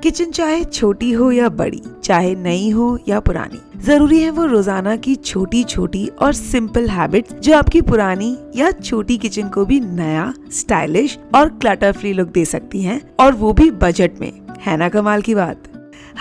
Kitchen चाहे छोटी हो या बड़ी, चाहे नई हो या पुरानी, जरूरी है वो रोजाना की छोटी छोटी और सिंपल हैबिट्स जो आपकी पुरानी या छोटी किचन को भी नया, स्टाइलिश और क्लटर फ्री लुक दे सकती हैं, और वो भी बजट में। है ना कमाल की बात।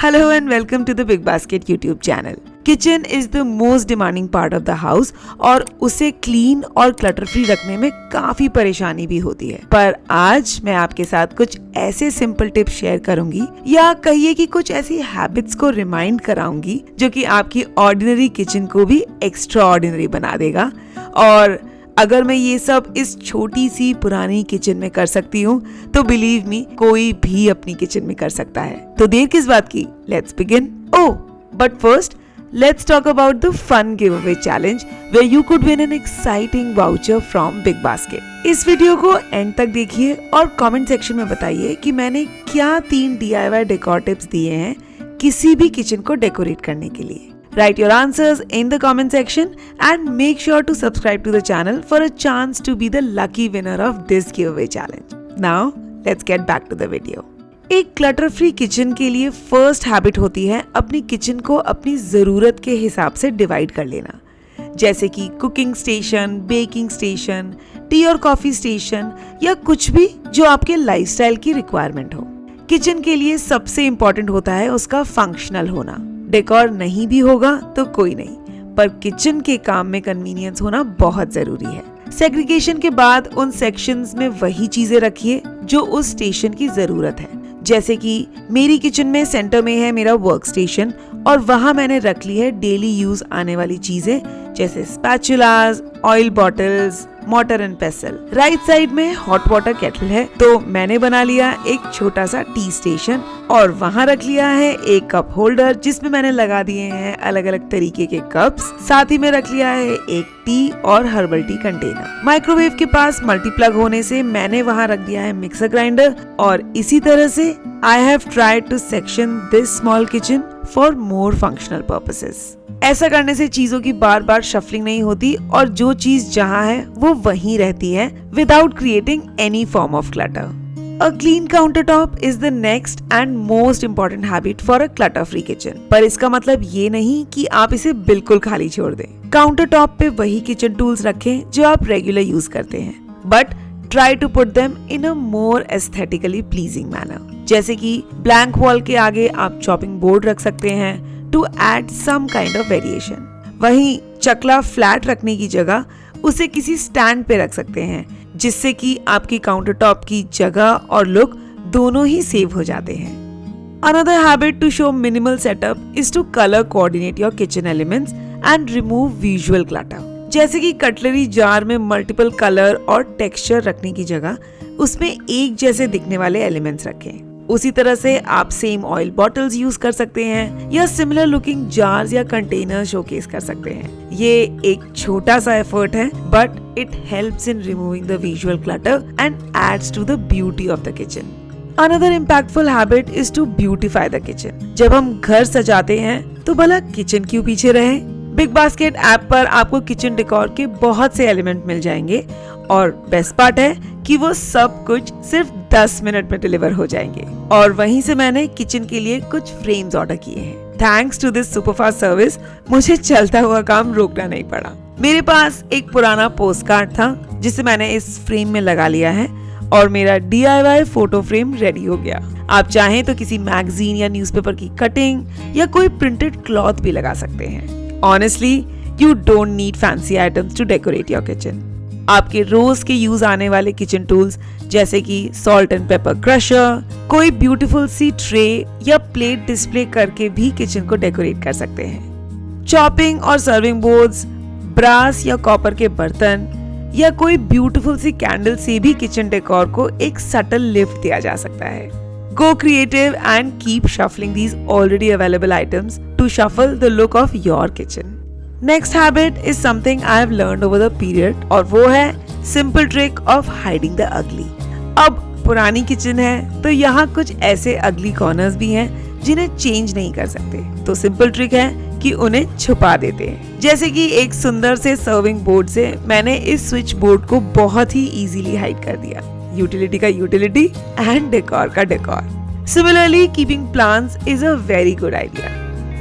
Hello and welcome to the BigBasket YouTube channel. Kitchen is the most demanding part of the house और उसे क्लीन और क्लटर फ्री रखने में काफी परेशानी भी होती है। पर आज मैं आपके साथ कुछ ऐसे सिंपल टिप्स शेयर करूंगी, या कहिए कि कुछ ऐसी हैबिट्स को रिमाइंड कराऊंगी जो कि आपकी ऑर्डिनरी किचन को भी एक्स्ट्रा ऑर्डिनरी बना देगा। और अगर मैं ये सब इस छोटी सी पुरानी किचन में कर सकती हूँ तो बिलीव मी, कोई भी अपनी किचन में कर सकता है। तो देर किस बात की, let's begin. Oh, but first let's talk about the fun giveaway challenge where you could win an exciting voucher from Big Basket. इस वीडियो को एंड तक देखिए और कमेंट सेक्शन में बताइए कि मैंने क्या 3 DIY डेकोर टिप्स दिए हैं किसी भी किचन को डेकोरेट करने के लिए। Write your answers in the comment section and make sure to subscribe to the channel for a chance to be the lucky winner of this giveaway challenge. Now let's get back to the video. एक clutter free kitchen के लिए first habit होती है अपनी kitchen को अपनी जरूरत के हिसाब से डिवाइड कर लेना, जैसे कि cooking station, baking station, T और कॉफी स्टेशन या कुछ भी जो आपके लाइफस्टाइल की रिक्वायरमेंट हो। किचन के लिए सबसे इम्पोर्टेंट होता है उसका फंक्शनल होना। डेकोर नहीं भी होगा तो कोई नहीं, पर किचन के काम में कन्वीनियंस होना बहुत जरूरी है। सेग्रीगेशन के बाद उन सेक्शंस में वही चीजें रखिए जो उस स्टेशन की जरूरत है। जैसे कि मेरी किचन में सेंटर में है मेरा वर्क स्टेशन और वहां मैंने रख ली है डेली यूज आने वाली चीजें जैसे spatulas, oil bottles, motor and pestle. Right side में हॉट वाटर केटल है तो मैंने बना लिया एक छोटा सा टी स्टेशन और वहां रख लिया है एक कप होल्डर जिसमें मैंने लगा दिए हैं अलग अलग तरीके के कप्स। साथ ही में रख लिया है एक टी और हर्बल टी कंटेनर। माइक्रोवेव के पास मल्टीप्लग होने से मैंने वहां रख दिया है मिक्सर ग्राइंडर। और इसी तरह से I have tried to section this small kitchen for more functional purposes. ऐसा करने से चीजों की बार बार शफलिंग नहीं होती और जो चीज जहाँ है वो वहीं रहती है without creating any form of clutter. A clean countertop is the next and most important habit for a clutter-free kitchen. पर इसका मतलब ये नहीं कि आप इसे बिल्कुल खाली छोड़ दें। काउंटरटॉप पे वही किचन टूल्स रखें जो आप रेगुलर यूज करते हैं, but try to put them in a more aesthetically pleasing manner. जैसे कि ब्लैंक वॉल के आगे आप चॉपिंग बोर्ड रख सकते हैं to add some kind of variation. वहीं चकला फ्लैट रखने की जगह उसे किसी स्टैंड पे रख सकते हैं जिससे कि आपकी काउंटरटॉप की जगह और लुक दोनों ही सेव हो जाते हैं। Another habit to show minimal setup is to color coordinate your kitchen elements and remove visual clutter. जैसे कि कटलरी जार में मल्टीपल कलर और टेक्सचर रखने की जगह उसमें एक जैसे दिखने वाले एलिमेंट्स रखें। उसी तरह से आप सेम ऑयल बॉटल्स यूज कर सकते हैं या सिमिलर लुकिंग जार्स या कंटेनर शोकेस कर सकते हैं। ये एक छोटा सा एफर्ट है but it helps in removing the visual clutter and adds to the beauty of the kitchen. Another impactful habit is to beautify the kitchen. जब हम घर सजाते हैं तो भला किचन क्यों पीछे रहे। बिग बास्केट ऐप पर आपको किचन डेकोर के बहुत से एलिमेंट मिल जाएंगे और बेस्ट पार्ट है कि वो सब कुछ सिर्फ 10 मिनट में डिलीवर हो जाएंगे। और वहीं से मैंने किचन के लिए कुछ फ्रेम्स ऑर्डर किए हैं। Thanks to this superfast service मुझे चलता हुआ काम रोकना नहीं पड़ा। मेरे पास एक पुराना पोस्ट कार्ड था जिसे मैंने इस फ्रेम में लगा लिया है और मेरा DIY फोटो फ्रेम रेडी हो गया। आप चाहें तो किसी मैगजीन या न्यूज़पेपर की कटिंग या कोई प्रिंटेड क्लॉथ भी लगा सकते हैं। Honestly, you don't need fancy items to decorate your kitchen. आपके रोज के यूज आने वाले किचन टूल्स जैसे कि सॉल्ट एंड पेपर क्रशर, कोई ब्यूटीफुल सी ट्रे या प्लेट डिस्प्ले करके भी किचन को डेकोरेट कर सकते हैं। चॉपिंग और सर्विंग बोर्ड्स, ब्रास या कॉपर के बर्तन या कोई ब्यूटीफुल सी कैंडल से भी किचन डेकोर को एक सटल लिफ्ट दिया जा सकता है। Go creative and keep shuffling these already available items to shuffle the look of your kitchen. Next habit is something I have learned over the period और वो है simple trick of hiding the ugly. अब पुरानी kitchen है तो यहाँ कुछ ऐसे ugly corners भी हैं जिन्हें चेंज नहीं कर सकते, तो सिंपल ट्रिक है कि उन्हें छुपा देते हैं। जैसे कि एक सुंदर से सर्विंग बोर्ड से मैंने इस स्विच बोर्ड को बहुत ही इजीली हाइड कर दिया। यूटिलिटी का यूटिलिटी एंड डेकोर का decor. Similarly, keeping plants is a very good idea.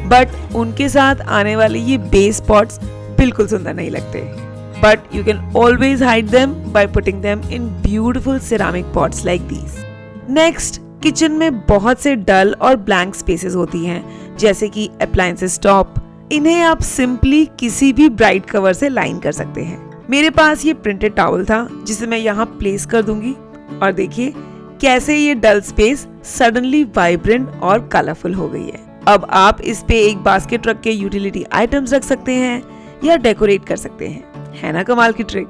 But उनके साथ आने वाले ये बेस पॉट्स बिल्कुल सुंदर नहीं लगते. But you can always hide them by putting them in beautiful ceramic pots like these. Next, kitchen में बहुत से डल और ब्लैंक स्पेसेस होती हैं, जैसे कि अप्लायंसेस टॉप. इन्हें आप सिंपली किसी भी ब्राइट कवर से लाइन कर सकते हैं. मेरे पास ये प्रिंटेड टॉवल था जिसे मैं यहाँ प्लेस कर दूंगी और देखिए कैसे ये डल स्पेस सडनली वाइब्रेंट और कलरफुल हो गई है. अब आप इस पे एक बास्केट रख के यूटिलिटी आइटम्स रख सकते हैं या डेकोरेट कर सकते हैं. है ना कमाल की trick.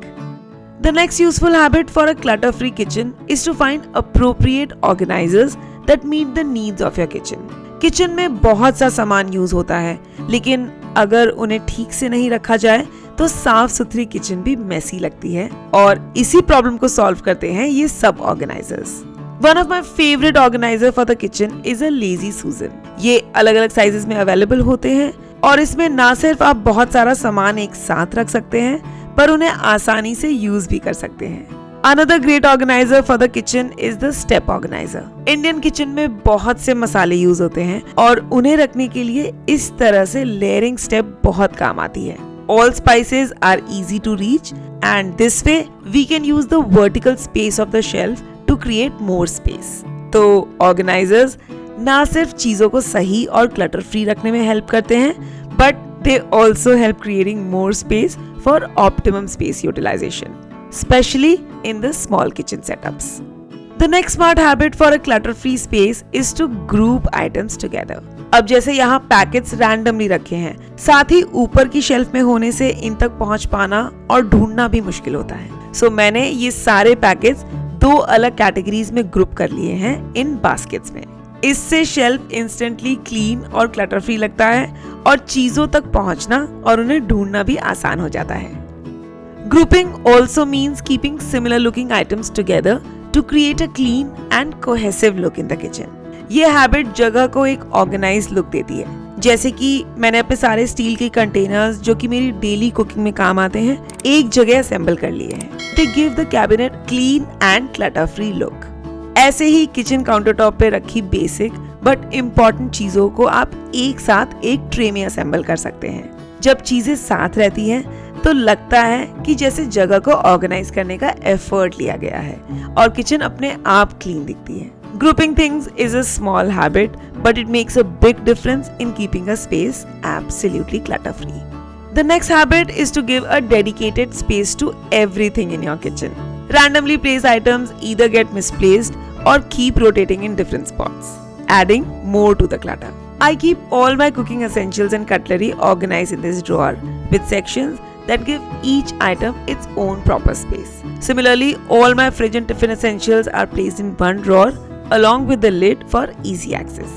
The next useful habit for a clutter-free kitchen is to find appropriate organizers that meet the needs of your kitchen. Kitchen में बहुत सा सामान यूज होता है, लेकिन अगर उन्हें ठीक से नहीं रखा जाए तो साफ सुथरी किचन भी मेसी लगती है और इसी प्रॉब्लम को सॉल्व करते हैं ये सब organisers. One of my favorite organizer for the kitchen is a Lazy Susan. ये अलग अलग साइजेस में अवेलेबल होते हैं और इसमें ना सिर्फ आप बहुत सारा सामान एक साथ रख सकते हैं, पर उन्हें आसानी से यूज भी कर सकते हैं. Another great organizer for the kitchen is the step organizer. Indian kitchen में बहुत से मसाले यूज होते हैं और उन्हें रखने के लिए इस तरह से लेयरिंग स्टेप बहुत काम आती है. All spices are easy to reach and this way we can use the vertical space of the shelf to create more space. तो ऑर्गेनाइजर्स ना सिर्फ चीजों को सही और क्लटर फ्री रखने में हेल्प करते हैं, but they also help creating more space for optimum space utilization, especially in the small kitchen setups. The next smart habit for a clutter-free space is to group items together. अब जैसे यहाँ packets randomly रखे हैं, साथ ही ऊपर की shelf में होने से इन तक पहुँच पाना और ढूंढना भी मुश्किल होता है. So मैंने ये सारे पैकेट्स 2 अलग कैटेगरीज में ग्रुप कर लिए हैं इन बास्केट्स में. इससे शेल्फ इंस्टेंटली क्लीन और क्लटर फ्री लगता है और चीजों तक पहुंचना और उन्हें ढूंढना भी आसान हो जाता है. Grouping also means keeping similar looking items together to create a clean and cohesive look in the kitchen. ये हैबिट जगह को एक ऑर्गेनाइज्ड लुक देती है. जैसे कि मैंने अपने सारे स्टील के कंटेनर्स जो कि मेरी डेली कुकिंग में काम आते हैं एक जगह असेंबल कर लिए हैं. They give the cabinet clean and clutter free look. ऐसे ही किचन काउंटर टॉप पे रखी बेसिक बट इम्पोर्टेंट चीजों को आप एक साथ एक ट्रे में असेंबल कर सकते हैं. जब चीजें साथ रहती हैं तो लगता है कि जैसे जगह को ऑर्गेनाइज करने का एफर्ट लिया गया है और किचन अपने आप क्लीन दिखती है. Grouping things is a small habit, but it makes a big difference in keeping a space absolutely clutter-free. The next habit is to give a dedicated space to everything in your kitchen. Randomly placed items either get misplaced or keep rotating in different spots, adding more to the clutter. I keep all my cooking essentials and cutlery organized in this drawer with sections that give each item its own proper space. Similarly, all my fridge and tiffin essentials are placed in one drawer along with the lid for easy access.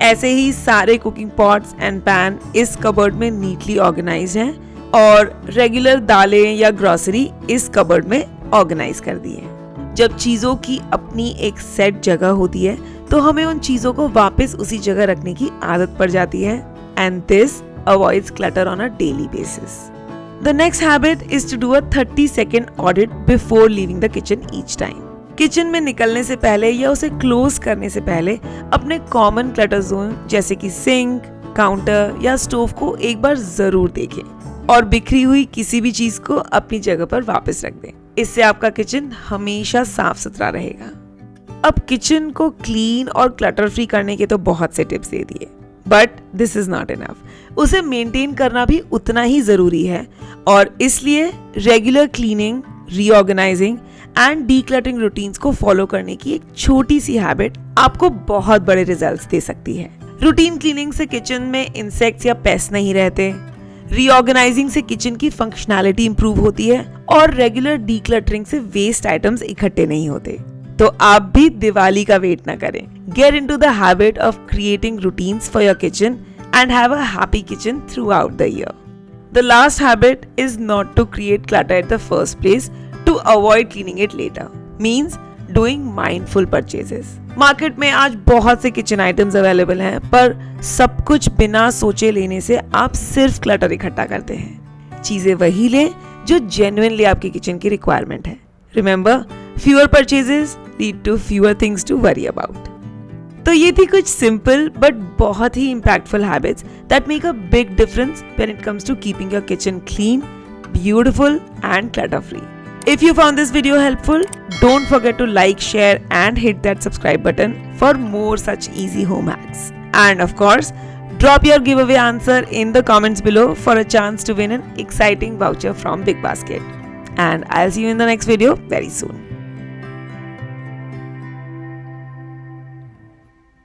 ऐसे ही सारे cooking pots and pan इस cupboard में neatly organised हैं और regular दालें या grocery इस cupboard में ऑर्गेनाइज कर दी है. जब चीजों की अपनी एक सेट जगह होती है तो हमें उन चीजों को वापस उसी जगह रखने की आदत पड़ जाती है and this avoids clutter on a daily basis. The next habit is to do a 30-second audit before leaving the kitchen each time. Kitchen में निकलने से पहले या उसे क्लोज करने से पहले अपने कॉमन क्लटर जोन जैसे कि सिंक, काउंटर या स्टोव को एक बार जरूर देखें और बिखरी हुई किसी भी चीज को अपनी जगह पर वापस रख दें. इससे आपका किचन हमेशा साफ सुथरा रहेगा. अब किचन को क्लीन और क्लटर फ्री करने के तो बहुत से टिप्स दे दिए, but this is not enough. उसे मेंटेन करना भी उतना ही जरूरी है और इसलिए regular cleaning, reorganising and decluttering routines को फॉलो करने की एक छोटी सी हैबिट आपको बहुत बड़े रिजल्ट्स दे सकती है. रूटीन क्लीनिंग से किचन में इंसेक्ट्स या पेस्ट नहीं रहते, रीऑर्गेनाइजिंग से किचन की फंक्शनैलिटी इंप्रूव होती है और रेगुलर डीक्लटरिंग से वेस्ट आइटम्स इकट्ठे नहीं होते. तो आप भी दिवाली का वेट न करें. Get into the habit of creating routines for your kitchen and have a happy kitchen throughout the year. The last habit is not to create clutter at the first place to avoid cleaning it later. Means doing mindful purchases. Market में आज बहुत से kitchen items available हैं, पर सब कुछ बिना सोचे लेने से आप सिर्फ क्लटर इकट्ठा करते हैं. चीजें वही लें जो जेन्युइनली आपकी किचन की रिक्वायरमेंट है. Remember, fewer purchases lead to fewer things to worry about. तो ये थी कुछ सिंपल बट बहुत ही impactful habits that make a big difference when it comes to keeping your kitchen clean, beautiful and clutter free. If you found this video helpful, don't forget to like, share and hit that subscribe button for more such easy home hacks. And of course, drop your giveaway answer in the comments below for a chance to win an exciting voucher from Big Basket. And I'll see you in the next video very soon.